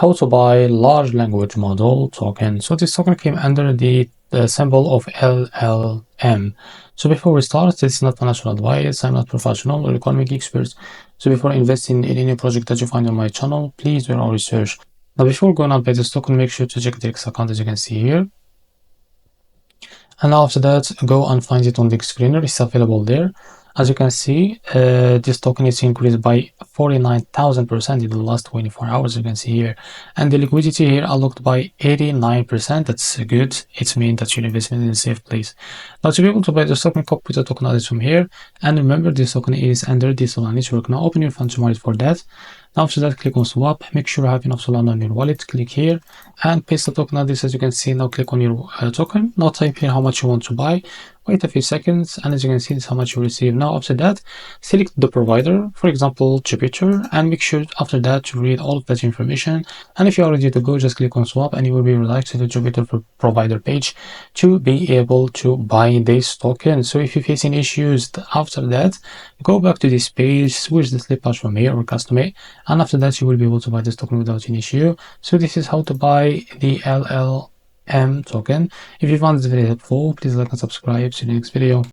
how to buy large language model token. So this token came under the symbol of LLM. So before we start, this is not financial advice. I'm not professional or economic expert. So before investing in any project that you find on my channel, please do your own research. Now, before going on buy this token, make sure to check the X account as you can see here. And after that, go and find it on the screener. It's available there. As you can see, this token is increased by 49,000% in the last 24 hours, you can see here. And the liquidity here unlocked by 89%. That's good. It means that your investment is in a safe place. Now, to be able to buy this token, copy the token address from here. And remember, this token is under the Solana network. Now, open your funds wallet for that. Now, after that, click on swap. Make sure you have enough Solana on your wallet. Click here and paste the token address as you can see. Now, click on your token. Now, type here how much you want to buy. Wait a few seconds, and as you can see, this is how much you receive. Now, after that, select the provider, for example, Jupiter, and make sure after that to read all of that information. And if you are ready to go, just click on swap, and you will be redirected to the Jupiter provider page to be able to buy this token. So if you're facing issues after that, go back to this page, switch the slip patch from here or custom it, and after that, you will be able to buy this token without any issue. So this is how to buy the LLM token. If you found this video helpful, please like and subscribe. See you in the next video.